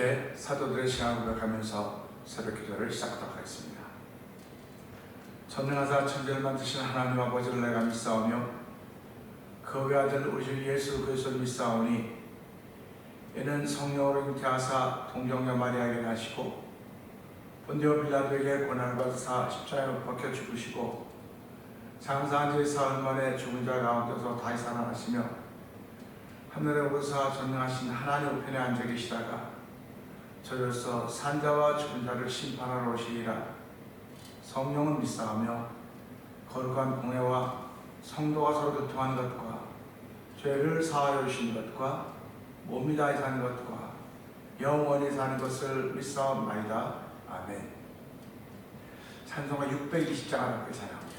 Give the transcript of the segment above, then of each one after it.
함께 사도들의 신앙을 고백하면서 새벽 기도를 시작하도록 하겠습니다. 전능하사 천지를 만드신 하나님 아버지를 내가 믿사오며 그 외아들 우리 주 예수 그리스도를 믿사오니 이는 성령으로 잉태하사 동정녀 마리아에게 나시고 본디오 빌라도에게 고난을 받으사 십자가에 못 박혀 죽으시고 장사한 지 사흘 만에 죽은 자 가운데서 다시 살아나시며 하늘에 오르사 전능하신 하나님 우편에 앉아 계시다가 저로서 산자와 죽은 자를 심판하러 오시리라. 성령을 믿사하며 거룩한 공회와 성도가 서로 교통하는 것과 죄를 사하여 주시는 것과 몸이 다히 사는 것과 영원히 사는 것을 믿사옵나이다. 아멘. 찬송가 620장 함께 찬양합니다.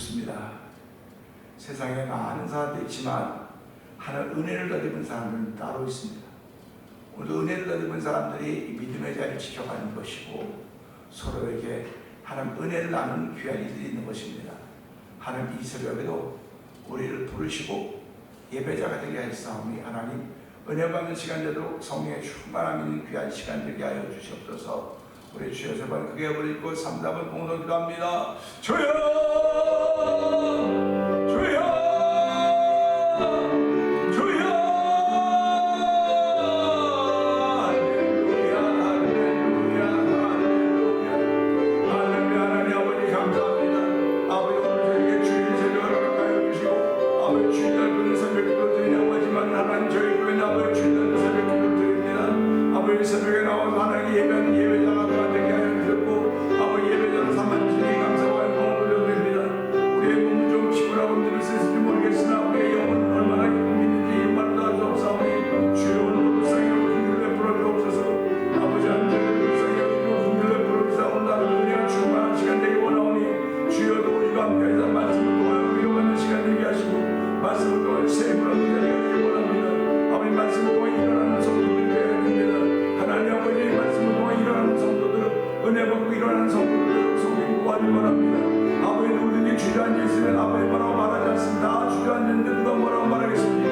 그렇습니다. 세상에 많은 사람들이 있지만 하나님 은혜를 덧입은 사람들은 따로 있습니다. 오늘 은혜를 얻은 사람들이 믿음의 자리를 지켜가는 것이고 서로에게 하나님 은혜를 나누는 귀한 일들이 있는 것입니다. 하나님 이 새벽에도 우리를 부르시고 예배자가 되게 하였사오니 하나님 은혜 받는 시간대도 성령의 충만함 있는 귀한 시간 되게 하여 주시옵소서. 우리 주여 세 번 크게 부르고 3-4번 공동 기도합니다. 주여 주여 주여 할렐루야 할렐루야 할렐루야 할렐루야. 하나님 아버지 감사합니다. 아버지 오늘 저에게 주일 새벽을 허락하여 주시고 아버지 주일 넓은 새벽 기도 드리냐고 하지만 하나님 저희 교회는 아버지 주일 넓은 새벽 기도 드립니다. 아버지 새벽에 나와서 하나님 예배하는 예배자가 되게 하여 주셨고 아버지 예배자로 삼아주시니 감사와 영광을 올려드립니다. 우리의 몸은 좀 피곤하고 힘들을 수 있을지 모르겠으나 우리의 영혼은 얼마나 기쁨이 있는지 이런 말도 할 수 없사오니 주여 오늘도 불쌍히 여기고 긍휼히 베풀어 주옵소서. 아버지 하나님 불쌍히 여기고 긍휼히 베풀어 주사오니 나를 은혜가 충만한 시간 되기 원하오니 주여 우리가 함께하사 말씀을 통하여 위로받는 시간 되게 하시고 말씀을 통하여 세임을 얻는 자리가 되기 원합니다. 아버지 말씀을 통하여 일어나는 성도들이 되어야 됩니다. 하나님 아버지 말씀을 통하여 일어나는 성도들은 은혜 받고 일어나는 성도들을 속이고 구하기 원합니다. 아버지 우리에게 주저앉아 있으면 아버지 뭐라고 말하지 않습니다. 주저앉았는데 누가 뭐라고 말하겠습니까?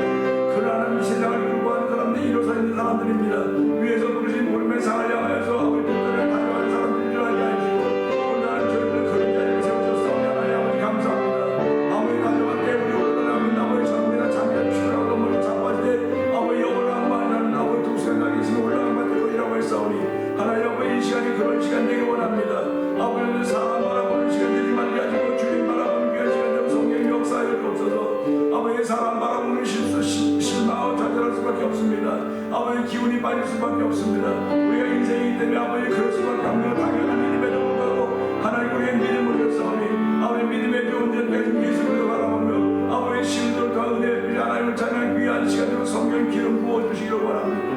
그러나 하나님 세상을 이루고 하는 사람들이 일어서 있는 사람들입니다. 위에서 부르신 모름의 상을 향하여서 아버지 뜻대로 달려가는 사람들인 줄 알게 하시고 오늘 하나님 저희들은 그런 자리에 세우셨사오니 하나님 아버지 감사합니다. 아버지 달려갈 때 우리 올라가면 아버지 전부나 잠깐 피곤하고 머리 자빠질 때 아버지 영원한 말하는 아버지 독생하게 계시는 올라간 것들로 일하고 했사오니 하나님 아버지 이 시간이 그런 시간 되기 원합니다. 아버지 사람 바라보는 시간 되지 말게 하시고 주님 바라보는 귀한 시간 되고 성령이 역사하여 주옵소서. 아버지 사람 바라보는 실망하고 좌절할 수밖에 없습니다. 아버지 기운이 빠질 수밖에 없습니다. 우리가 인생이기 때문에 아버지 그럴 수밖에 없는 당연한 일임에도 불구하고 하나님 우리의 믿음을 줬사오니 아버지 믿음의 좋은 전까지 예수를 바라보며 아버지 신들과 은혜를 빌려 하나님을 찬양하는 귀한 시간 되고 성령 기름 부어주시기를 원합니다.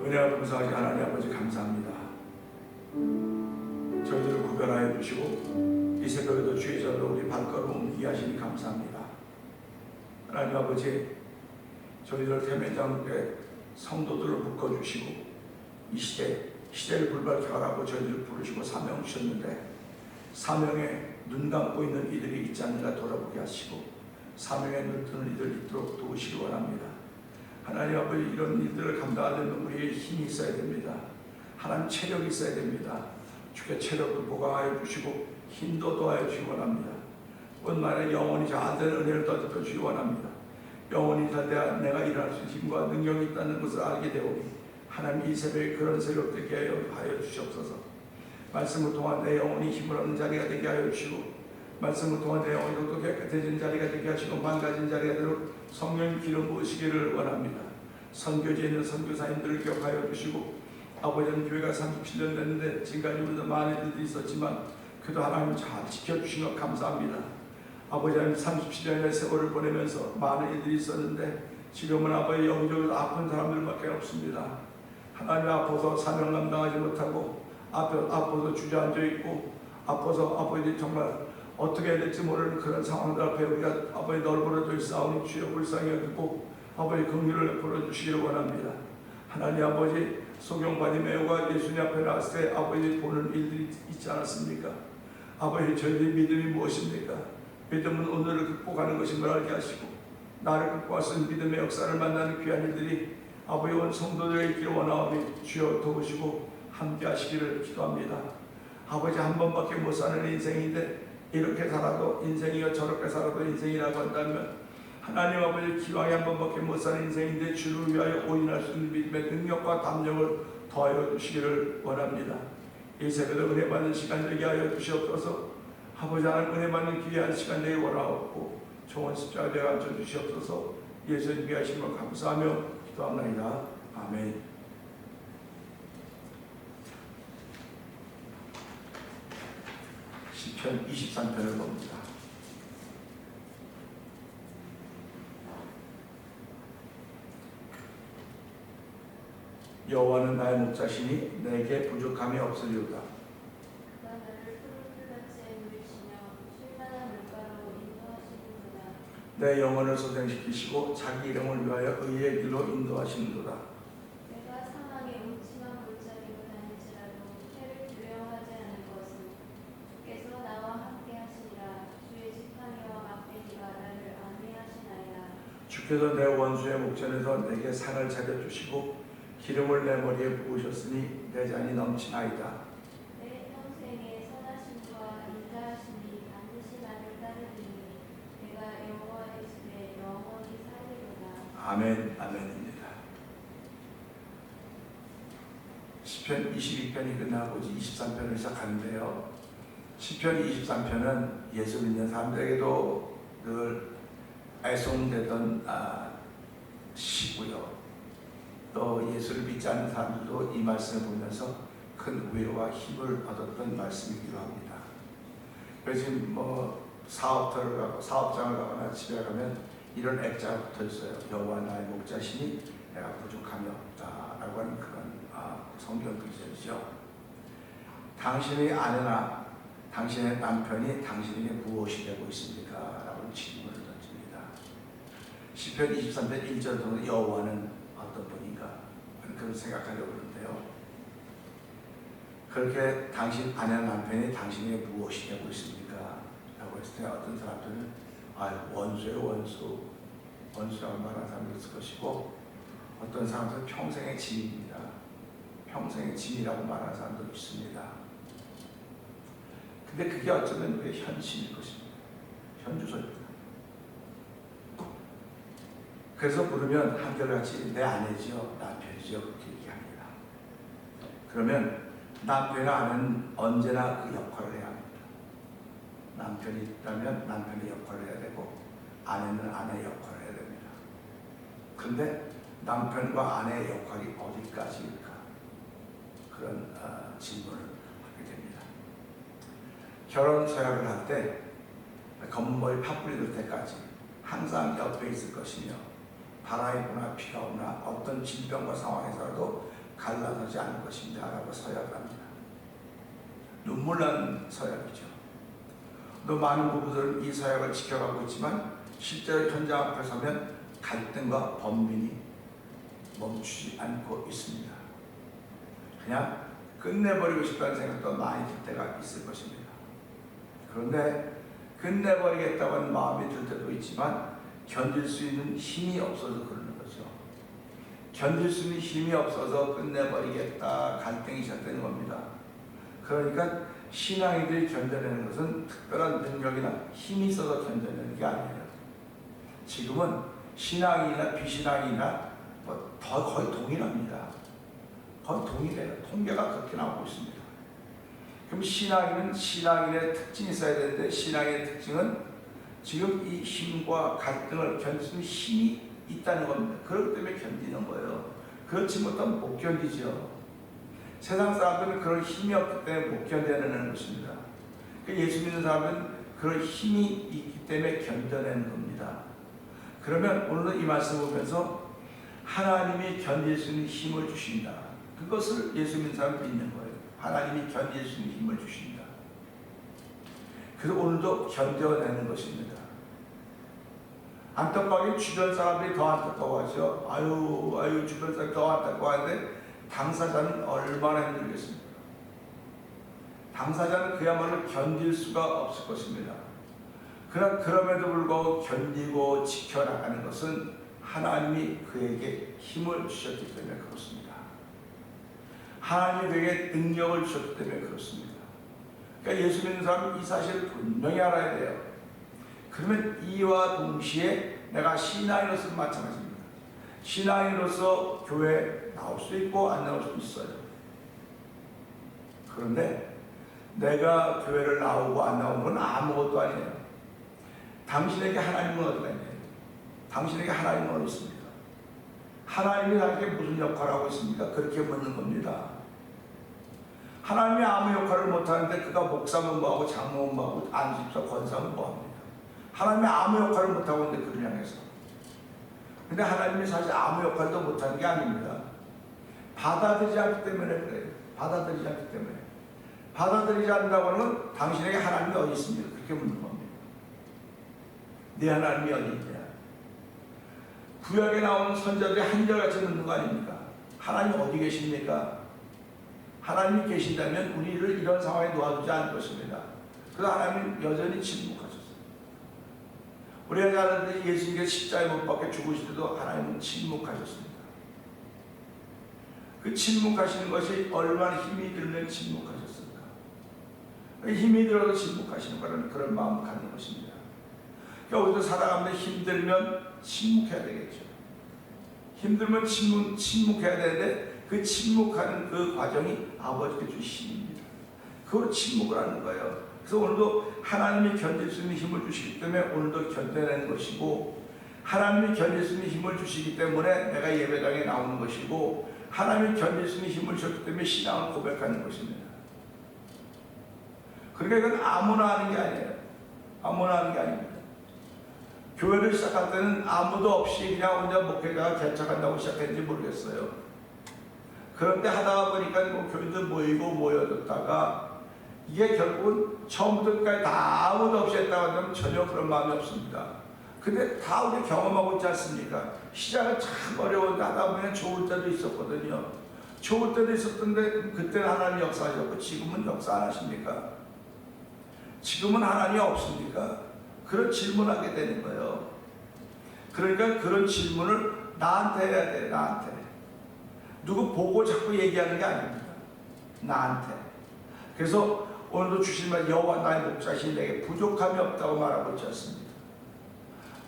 은혜와 감사하게 하나님 아버지 감사합니다. 저희들을 구별하여 주시고 이 새벽에도 주의 자로 우리 발걸음 옮기게 하시니 감사합니다. 하나님 아버지 저희들 태면장께 성도들을 묶어주시고 이 시대를 불발케 하라고 저희들을 부르시고 사명 주셨는데 사명에 눈 감고 있는 이들이 있지 않는가 돌아보게 하시고 사명에 눈 뜨는 이들 있도록 도우시기 원합니다. 하나님 아버지 이런 일들을 감당하려면 우리의 힘이 있어야 됩니다. 하나님 체력이 있어야 됩니다. 주께 체력도 보강하여 주시고 힘도 더하여 주시기 원합니다. 뿐만에 영원히 저한테는 은혜를 더듬어 주시기 원합니다. 영원히 내가 일할 수 있는 힘과 능력이 있다는 것을 알게 되오니 하나님 이 새벽에 그런 새벽 되게 하여 주시옵소서. 말씀을 통한 내 영혼이 힘을 얻는 자리가 되게 하여 주시고 말씀을 통한 내 영혼이 또 깨끗해진 자리가 되게 하시고 망가진 자리가 되도록 성령 기름 부으시기를 원합니다. 선교지에 있는 선교사님들을 기억하여 주시고 아버지는 교회가 37년 됐는데 지금까지 우리도 많은 일들이 있었지만 그래도 하나님 잘 지켜주신 것 감사합니다. 아버지 하나님 37년의 세월을 보내면서 많은 일들이 있었는데 지금은 아버지 여기저기서 아픈 사람들밖에 없습니다. 하나님 아파서 사명 감당하지 못하고 아파서 주저앉아 있고 아파서 아버지 정말 어떻게 해야 될지 모르는 그런 상황들 앞에 우리가 아버지 널브러져 있사오니 주여 불쌍히 여기고 아버지 긍휼을 베풀어 주시기를 원합니다. 하나님 아버지 소경받이 매우가 예수님 앞에 나왔을 때 아버지 보는 일들이 있지 않았습니까? 아버지 저희들의 믿음이 무엇입니까? 믿음은 오늘을 극복하는 것임을 알게 하시고 나를 극복할 수 있는 믿음의 역사를 만나는 귀한 일들이 아버지 온 성도들에게 있기를 원하오니 주여 도우시고 함께 하시기를 기도합니다. 아버지 한 번밖에 못 사는 인생인데 이렇게 살아도 인생이요 저렇게 살아도 인생이라고 한다면 하나님 아버지 기왕에 한 번밖에 못 사는 인생인데 주를 위하여 올인할 수 있는 믿음의 능력과 담력을 더하여 주시기를 원합니다. 이 새벽에 은혜 받는 시간 되게 하여 주시옵소서. 아버지 하나님 은혜 받는 귀한 시간 되게 원하옵고 좋은 십자가 되어 앉아 주시옵소서. 예수님 위하심을 감사하며 기도합니다. 아멘. 시편 23편을 봅니다. 여호와는 나의 목자시니 내게 부족함이 없으리로다. 나를 푸른 풀밭에 누이시며 쉴만한 물가로 인도하시는구나. 내 영혼을 소생시키시고 자기 이름을 위하여 의의 길로 인도하시는도다. 내가 사망의 음침한 골짜기로 다닐지라도 해를 두려워하지 않을 것은 주께서 나와 함께 하시니라. 주의 지팡이와 막대기가 나를 안위하시나이다. 주께서 내 원수의 목전에서 내게 상을 차려주시고 기름을 내 머리에 부으셨으니 내 잔이 넘치나이다. 내 평생의 선하심과 인자하심이 반드시 나를 따르리니 내가 여호와의 집에 영원히 살리로다. 아멘. 아멘입니다. 시편 22편이 끝나고 이제 23편을 시작하는데요. 시편 23편은 예수 믿는 사람들에게도 늘 애송되던 시고요. 또 예수를 믿지 않는 사람들도 이 말씀을 보면서 큰 위로와 힘을 얻었던 말씀이기도 합니다. 그래서 지금 사업장을 가거나 집에 가면 이런 액자가 붙어 있어요. 여호와 나의 목자시니 내가 부족함이 없다라고 하는 그런 성경 구절이죠. 당신의 아내나 당신의 남편이 당신에게 무엇이 되고 있습니까? 라고 질문을 던집니다. 시편 23편 1절 보면 여호와는 어떤 분인가? 그런 생각하려고 그러는데요. 그렇게 당신 아내나 남편이 당신에게 무엇이 되고 있습니까? 라고 했을 때 어떤 사람들은 원수의 원수라고 말하는 사람도 있을 것이고, 어떤 사람들은 평생의 짐입니다. 평생의 짐이라고 말하는 사람도 있습니다. 근데 그게 어쩌면 우리의 현실일 것입니다. 현주소입니다. 그래서 부르면 한결같이 내 아내지요, 남편이지요, 그렇게 얘기합니다. 그러면 남편이나 아내는 언제나 그 역할을 해야 합니다. 남편이 있다면 남편의 역할을 해야 되고, 아내는 아내의 역할을 해야 됩니다. 그런데 남편과 아내의 역할이 어디까지일까? 그런 질문을 하게 됩니다. 결혼 서약을 할 때 검은 머리 파뿌리 들 때까지 항상 옆에 있을 것이며, 바람이 부나 비가 오나 어떤 질병과 상황에서라도 갈라서지 않을 것입니다 라고 서약을 합니다. 눈물 나는 서약이죠. 또 많은 부부들은 이 서약을 지켜가고 있지만 실제로 현장 앞에 서면 갈등과 번민이 멈추지 않고 있습니다. 그냥 끝내버리고 싶다는 생각도 많이 들 때가 있을 것입니다. 그런데 끝내버리겠다고 하는 마음이 들 때도 있지만 견딜 수 있는 힘이 없어서 그러는 거죠. 견딜 수 있는 힘이 없어서 끝내버리겠다, 갈등이 시작되는 겁니다. 그러니까 신앙인들이 견뎌내는 것은 특별한 능력이나 힘이 있어서 견뎌내는 게 아니에요. 지금은 신앙이나 비신앙이나 거의 동일합니다. 거의 동일해요. 통계가 그렇게 나오고 있습니다. 그럼 신앙인은 신앙인의 특징이 있어야 되는데, 신앙의 특징은 지금 이 힘과 갈등을 견딜 수 있는 힘이 있다는 겁니다. 그렇기 때문에 견디는 거예요. 그렇지 못하면 못 견디죠. 세상 사람들은 그런 힘이 없기 때문에 못 견뎌내는 것입니다. 예수 믿는 사람은 그런 힘이 있기 때문에 견뎌내는 겁니다. 그러면 오늘은 이 말씀 보면서 하나님이 견딜 수 있는 힘을 주신다. 그것을 예수 믿는 사람은 믿는 거예요. 하나님이 견딜 수 있는 힘을 주신다. 그래서 오늘도 견뎌내는 것입니다. 안타까워하게 주변 사람들이 더 안타까워하죠. 아유 주변 사람이 더 안타까워하는데 당사자는 얼마나 힘들겠습니까? 당사자는 그야말로 견딜 수가 없을 것입니다. 그러나 그럼에도 불구하고 견디고 지켜나가는 것은 하나님이 그에게 힘을 주셨기 때문에 그렇습니다. 하나님이 그에게 능력을 주셨기 때문에 그렇습니다. 그러니까 예수 믿는 사람은 이 사실을 분명히 알아야 돼요. 그러면 이와 동시에 내가 신앙인으로서는 마찬가지입니다. 신앙인으로서 교회에 나올 수 있고 안 나올 수 있어요. 그런데 내가 교회를 나오고 안 나오는 건 아무것도 아니에요. 당신에게 하나님은 어디가 있나요? 당신에게 하나님은 어디 있습니까? 하나님이 나에게 무슨 역할을 하고 있습니까? 그렇게 묻는 겁니다. 하나님이 아무 역할을 못하는데 그가 목사면 뭐하고 장로면 뭐하고 안수집사 권사면 뭐합니까? 하나님이 아무 역할을 못하고 있는데 그를 향해서. 근데 하나님이 사실 아무 역할도 못하는 게 아닙니다. 받아들이지 않기 때문에 그래요. 받아들이지 않기 때문에. 받아들이지 않는다고 하는 건 당신에게 하나님이 어디 있습니까? 그렇게 묻는 겁니다. 네 하나님이 어디 있냐? 구약에 나오는 선자들이 한결같이 묻는 거 아닙니까? 하나님 어디 계십니까? 하나님이 계신다면 우리를 이런 상황에 놓아두지 않을 것입니다. 그래서 하나님은 여전히 침묵하셨어요. 우리가 잘 아는데 예수님께서 십자가에 못 박혀 죽으실 때도 하나님은 침묵하셨습니다. 그 침묵하시는 것이 얼마나 힘이 들면 침묵하셨을까? 힘이 들어도 침묵하시는 그런 마음을 갖는 것입니다. 그러니까 우리도 살아가면서 힘들면 침묵해야 되겠죠. 힘들면 침묵해야 되는데 그 침묵하는 그 과정이 아버지께 주신 힘입니다. 그걸 침묵을 하는 거예요. 그래서 오늘도 하나님이 견딜 수 있는 힘을 주시기 때문에 오늘도 견뎌내는 것이고, 하나님이 견딜 수 있는 힘을 주시기 때문에 내가 예배당에 나오는 것이고, 하나님이 견딜 수 있는 힘을 주셨기 때문에 신앙을 고백하는 것입니다. 그러니까 이건 아무나 하는 게 아니에요. 아무나 하는 게 아닙니다. 교회를 시작할 때는 아무도 없이 그냥 혼자 목회자가 개척한다고 시작했는지 모르겠어요. 그런데 하다가 보니까 뭐 교인들 모여졌다가 이게 결국은 처음부터 끝까지 다 아무도 없이 했다고 하면 전혀 그런 마음이 없습니다. 근데 다 우리 경험하고 있지 않습니까? 시작은 참 어려운데 하다 보면 좋을 때도 있었거든요. 좋을 때도 있었던데 그때는 하나님 역사하셨고 지금은 역사 안 하십니까? 지금은 하나님이 없습니까? 그런 질문하게 되는 거예요. 그러니까 그런 질문을 나한테 해야 돼. 나한테. 누구 보고 자꾸 얘기하는 게 아닙니다. 나한테. 그래서 오늘도 주신 말 여호와 나의 목자시니 내게 부족함이 없다고 말하고 있지 않습니까?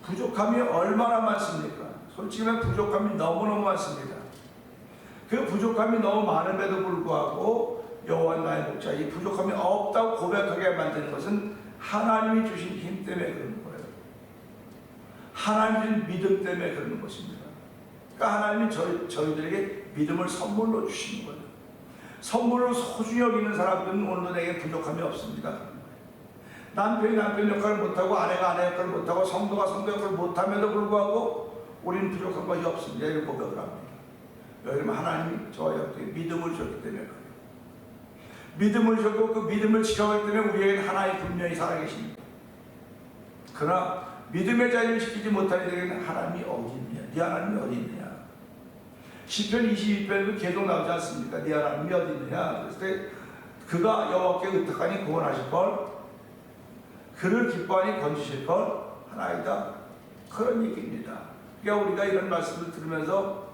부족함이 얼마나 많습니까? 솔직히 말하면 부족함이 너무너무 많습니다. 그 부족함이 너무 많음에도 불구하고 여호와 나의 목자, 이 부족함이 없다고 고백하게 만드는 것은 하나님이 주신 힘 때문에 그러는 거예요. 하나님 주신 믿음 때문에 그러는 것입니다. 그러니까 하나님이 저희들에게 믿음을 선물로 주시는 거예요. 선물로 소중히 여기는 사람들은 오늘도 내게 부족함이 없습니다. 남편이 남편 역할을 못하고 아내가 아내 역할을 못하고 성도가 성도 역할을 못함에도 불구하고 우리는 부족한 것이 없습니다. 이렇게 고백을 합니다. 왜냐하면 하나님이 저와 여러분에게 믿음을 주셨기 때문에 그래요. 믿음을 주셨고 그 믿음을 지켜가기 때문에 우리에게는 하나님 분명히 살아계십니다. 그러나 믿음의 자리를 지키지 못하는 데에는 하나님이 어디 있느냐? 네 하나님이 어디 있느냐? 시편 22편에도 계속 나오지 않습니까? 네 하나님이 어디 있느냐? 그랬을 때 그가 여호와께 의탁하니 구원하실 걸, 그를 기뻐하니 건지실 걸 하나이다. 그런 얘기입니다. 그러니까 우리가 이런 말씀을 들으면서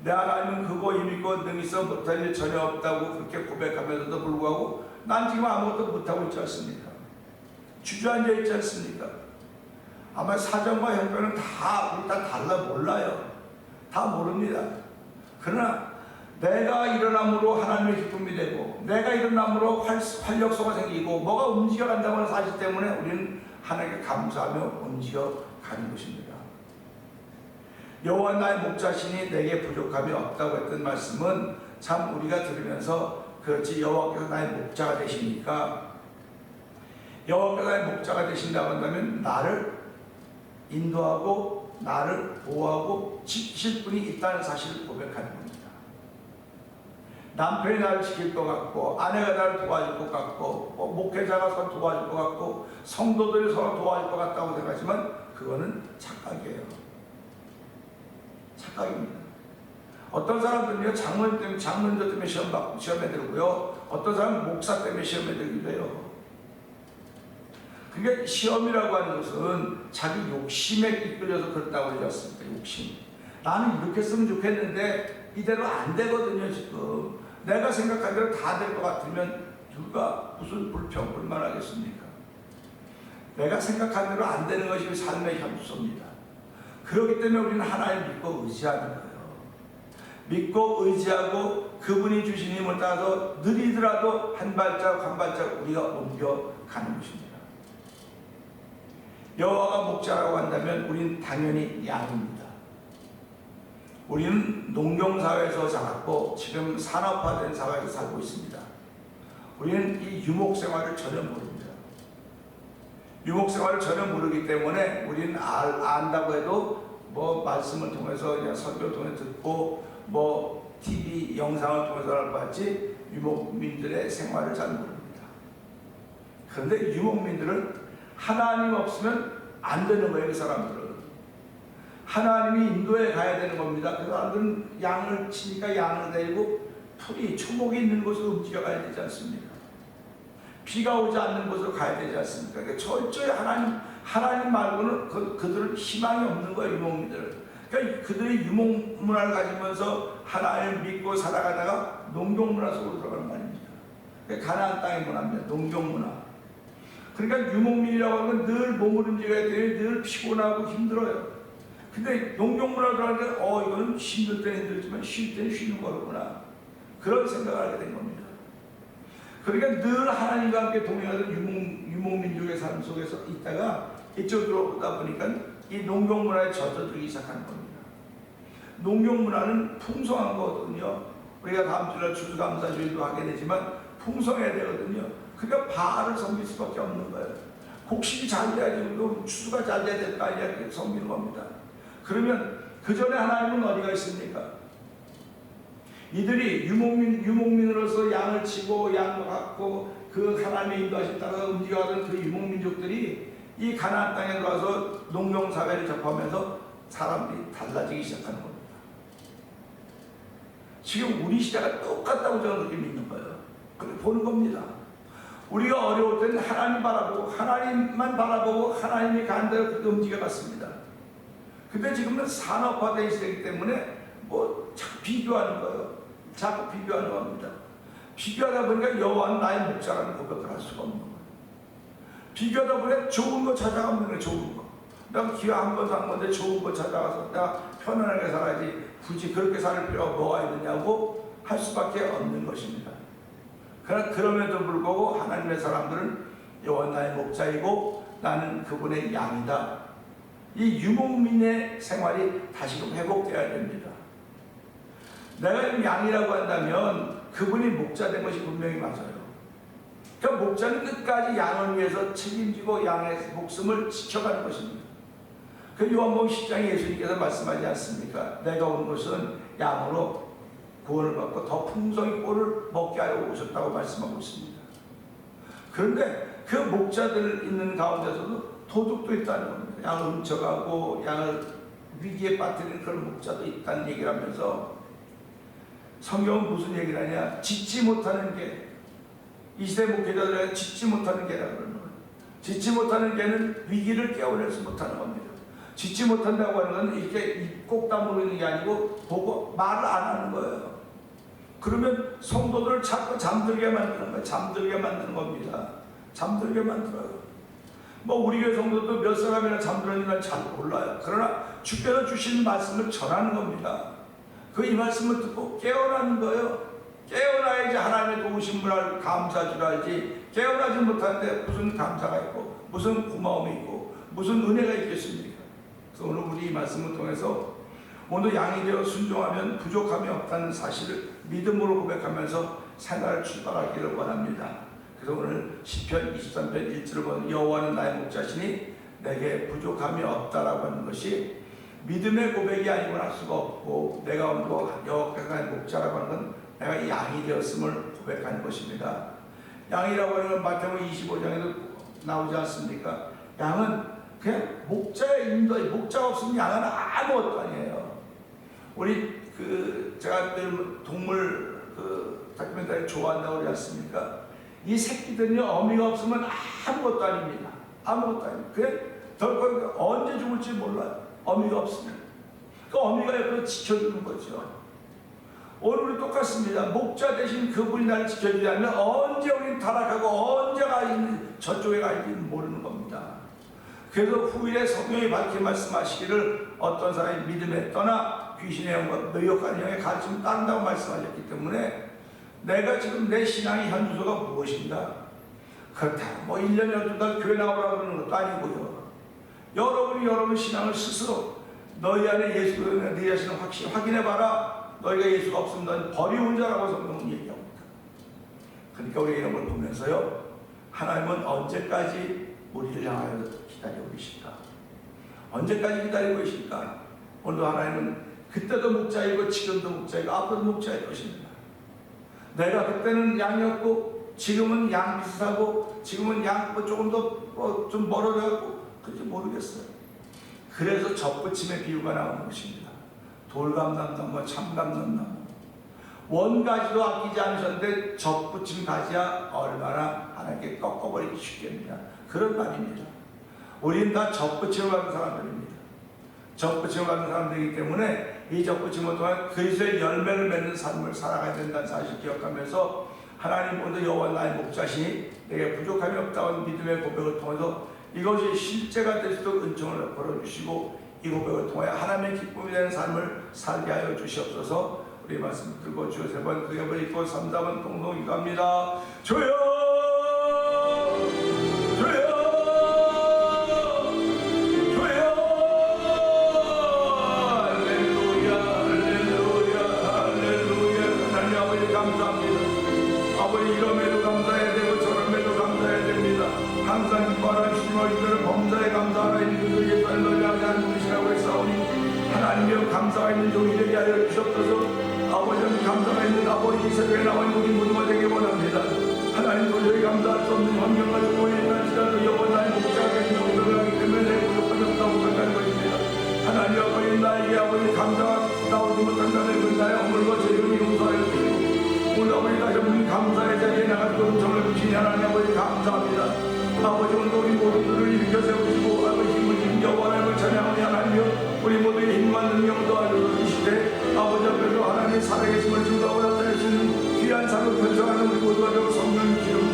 내 하나님은 그거 힘있고 능히서 못할 일 전혀 없다고 그렇게 고백하면서도 불구하고 난 지금 아무것도 못하고 있지 않습니까? 주저앉아 있지 않습니까? 아마 사정과 형편은 다 우리 다 달라 몰라요. 다 모릅니다. 그러나 내가 일어남으로 하나님의 기쁨이 되고 내가 일어남으로 활력소가 생기고 뭐가 움직여간다는 사실 때문에 우리는 하나님께 감사하며 움직여가는 것입니다. 여호와 나의 목자시니 내게 부족함이 없다고 했던 말씀은 참 우리가 들으면서 그렇지, 여호와께서 나의 목자가 되시니까, 여호와께서 나의 목자가 되신다고 한다면 나를 인도하고 나를 보호하고 지키실 분이 있다는 사실을 고백하는 겁니다. 남편이 나를 지킬 것 같고 아내가 나를 도와줄 것 같고 목회자가 서로 도와줄 것 같고 성도들이 서로 도와줄 것 같다고 생각하지만 그거는 착각이에요. 착각입니다. 어떤 사람들은요, 장로님들 때문에 시험에 들고요, 어떤 사람은 목사 때문에 시험에 들기도 해요. 그게 시험이라고 하는 것은 자기 욕심에 이끌려서 그렇다고 하지 않습니까? 욕심. 나는 이렇게 쓰면 좋겠는데 이대로 안 되거든요. 지금 내가 생각한 대로 다 될 것 같으면 누가 무슨 불만하겠습니까? 내가 생각한 대로 안 되는 것이 삶의 현수입니다. 그렇기 때문에 우리는 하나님 믿고 의지하는 거예요. 믿고 의지하고 그분이 주신 힘을 따라서 느리더라도 한 발자국 한 발자국 우리가 옮겨가는 것입니다. 여호와가 목자라고 한다면 우리는 당연히 양입니다. 우리는 농경사회에서 자랐고 지금 산업화된 사회에서 살고 있습니다. 우리는 이 유목생활을 전혀 모릅니다. 유목생활을 전혀 모르기 때문에 우리는 안다고 해도 뭐 말씀을 통해서 그냥 설교를 통해 듣고 뭐 TV 영상을 통해서 알아봤지 유목민들의 생활을 잘 모릅니다. 그런데 유목민들은 하나님 없으면 안 되는 거예요. 그 사람들은 하나님이 인도에 가야 되는 겁니다. 그 사람들은 양을 치니까 양을 데리고 풀이 초목이 있는 곳으로 움직여가야 되지 않습니까? 비가 오지 않는 곳으로 가야 되지 않습니까? 그러니까 철저히 하나님 말고는 그들은 희망이 없는 거예요. 유목민들. 그러니까 그들이 유목 문화를 가지면서 하나님을 믿고 살아가다가 농경 문화 속으로 들어가는 거 아닙니까? 그러니까 가나안 땅의 문화입니다. 농경 문화. 그러니까 유목민이라고 하는 건 늘 몸을 움직여야 되니 늘 피곤하고 힘들어요. 근데 농경 문화로 들어가니까 이거는 힘들 때는 힘들지만 쉴 때는 쉬는 거구나. 그런 생각을 하게 된 겁니다. 그러니까 늘 하나님과 함께 동행하던 유목민족의 삶 속에서 있다가 이쪽으로 오다 보니까 이 농경 문화에 젖어들기 시작하는 겁니다. 농경 문화는 풍성한 거거든요. 우리가 다음 주에 추수감사주일도 하게 되지만 풍성해야 되거든요. 그러니까 바알을 섬길 수밖에 없는 거예요. 곡식이 잘 돼야지 추수가 잘 돼야 될 거 아니야. 이렇게 섬기는 겁니다. 그러면 그 전에 하나님은 어디가 있습니까? 이들이 유목민으로서 양을 치고 양을 갖고 그 하나님의 인도하심 따라 움직여가던 그 유목민족들이 이 가나안 땅에 들어와서 농경사회를 접하면서 사람들이 달라지기 시작하는 겁니다. 지금 우리 시대가 똑같다고 저는 그렇게 믿는 거예요. 그렇게 보는 겁니다. 우리가 어려울 때는 하나님 바라보고 하나님만 바라보고 하나님이 가는 대로 그렇게 움직여갔습니다. 근데 지금은 산업화된 시대이기 때문에 자꾸 비교하는 거예요. 자꾸 비교하는 겁니다. 비교하다 보니까 여호와는 나의 목자라는 고백을 할 수가 없는 거예요. 비교하다 보니까 좋은 거 찾아가면 되는 좋은 거. 내가 기회 한 번 산 건데 좋은 거 찾아가서 내가 편안하게 살아야지 굳이 그렇게 살 필요가 뭐가 있느냐고 할 수밖에 없는 것입니다. 그러나 그럼에도 불구하고 하나님의 사람들은 여호와 나의 목자이고 나는 그분의 양이다. 이 유목민의 생활이 다시금 회복되어야 됩니다. 내가 양이라고 한다면 그분이 목자된 것이 분명히 맞아요. 그러니까 목자는 끝까지 양을 위해서 책임지고 양의 목숨을 지켜가는 것입니다. 그 요한복음 10장에 예수님께서 말씀하지 않습니까? 내가 온 것은 양으로 구원을 받고 더 풍성히 꼴을 먹게 하려고 오셨다고 말씀하고 있습니다. 그런데 그 목자들 있는 가운데서도 도둑도 있다는 겁니다. 양을 훔쳐가고 양을 위기에 빠뜨리는 그런 목자도 있다는 얘기를 하면서 성경은 무슨 얘기를 하냐? 짓지 못하는 개. 이 시대 목회자들은 짓지 못하는 개라고 그러는 거예요. 짓지 못하는 개는 위기를 깨워내지 못하는 겁니다. 짓지 못한다고 하는 건 이렇게 입 꼭 다물고 있는 게 아니고 보고 말을 안 하는 거예요. 그러면 성도들을 자꾸 잠들게 만드는 거예요. 잠들게 만드는 겁니다. 잠들게 만들어요. 우리 교회 성도도 몇 사람이나 잠들었는지 잘 몰라요. 그러나 주께서 주신 말씀을 전하는 겁니다. 이 말씀을 듣고 깨어나는 거예요. 깨어나야지 하나님의 도우심을 알고 감사주를 알지. 깨어나지 못하는데 무슨 감사가 있고 무슨 고마움이 있고 무슨 은혜가 있겠습니까? 그래서 오늘 우리 이 말씀을 통해서 오늘 양이 되어 순종하면 부족함이 없다는 사실을 믿음으로 고백하면서 생활을 출발하기를 원합니다. 그래서 오늘 시편 23편 1절을 보면 여호와는 나의 목자시니 내게 부족함이 없다라고 하는 것이 믿음의 고백이 아니고 할 수가 없고 내가 오늘 여호와께서 나의 목자라고 하는 건 내가 양이 되었음을 고백하는 것입니다. 양이라고 하는 건 마태복음 25장에도 나오지 않습니까? 양은 그냥 목자의 인도에 목자가 없으면 양은 아무것도 아니에요. 우리 제가 동물 다큐멘터리 좋아한다고 그러지 않습니까? 이 새끼들은요 어미가 없으면 아무것도 아닙니다. 아무것도 아닙니다. 그냥 덜컥 언제 죽을지 몰라요. 어미가 없으면. 그 어미가 옆에서 지켜주는 거죠. 오늘도 똑같습니다. 목자 대신 그분이 나를 지켜주지 않으면 언제 우리는 타락하고 언제가 저쪽에 가 있는지 모르는 겁니다. 그래서 후일에 성경이 밝게 말씀하시기를 어떤 사람이 믿음에 떠나 귀신의 영과 노역하는 영의 가르침을 따른다고 말씀하셨기 때문에 내가 지금 내 신앙의 현주소가 무엇인가? 그렇다고 1년 12달 교회 나오라고 그러는 것도 아니고요. 여러분이 여러분 신앙을 스스로 너희 안에 예수 그리스도의 네 자신을 확인해봐라. 너희가 예수가 없으면 넌 버리운 자라고 성경은 얘기합니다. 그러니까 우리가 이런 걸 보면서요, 하나님은 언제까지 우리를 향하여 기다리고 계실까? 언제까지 기다리고 계실까? 오늘도 하나님은 그때도 목자이고 지금도 목자이고 앞으로도 목자일 것입니다. 내가 그때는 양이었고 지금은 양 비슷하고 지금은 양 조금 더 좀 멀어져갖고 그런지 모르겠어요. 그래서 젖붙임의 비유가 나오는 것입니다. 돌 감는 나무, 참 감는 나무. 원가지도 아끼지 않으셨는데 젖붙임 가지야 얼마나 하나님께 꺾어버리기 쉽겠느냐. 그런 말입니다. 우리는 다 젖붙임을 받은 사람들입니다. 젖붙임을 받은 사람들이기 때문에 이 젖붙임을 통해 그리스도의 열매를 맺는 삶을 살아가야 된다는 사실을 기억하면서 하나님 오늘 여호와 나의 목자시니 내게 부족함이 없다는 믿음의 고백을 통해서 이것이 실제가 될 수 있도록 은총을 벌어주시고 이 고백을 통해 하나님의 기쁨이 되는 삶을 살게 하여 주시옵소서. 우리 말씀 들고 주여 세 번 크게 한번 읽고 3답은 동동 이겁니다. 주여 주여 주여 할렐루야 할렐루야 할렐루야. 하나님 아버지 감사합니다. 아버지 이름에도 감사해야 되고 저름에도 감사해야 됩니다. 항상 기뻐하라 주시며 이들을 범사에 감사하라 이들에게 널리 하나님 주시라고 했사오니 하나님여 감사가 있는 종이 되게 하여 주옵소서. 아버지는 감사가 있는 아버지 이 새벽에 나와 있는 우리 모두가 되기 원합니다. 하나님 도저히 감사할 수 없는 환경과 조건이 있다지라도 여호와 나의 목자가 되신 용서를 하기 때문에 내 부족함이 없다고 생각하는 것입니다. 하나님 아버지 나에게 아버지 감사가 나오지 못한다는 그 나의 허물과 죄를 용서하여 주시고 오늘 아버지 다시 한번 감사의 자리에 나가서 은총을 주시니 하나님 아버지 감사합니다. 아버지 오늘 우리 모두들을 일으켜 세우시고 아버지 힘을 주신 여호와 하나님을 찬양하니 하나님여 우리 모두의 힘과 능력도 알려주시고 이 시대 아버지 앞에서 하나님의 살아계심을 증거하고 나타낼 수 있는 귀한 삶을 편성하는 우리 모두가 되어 성령 기름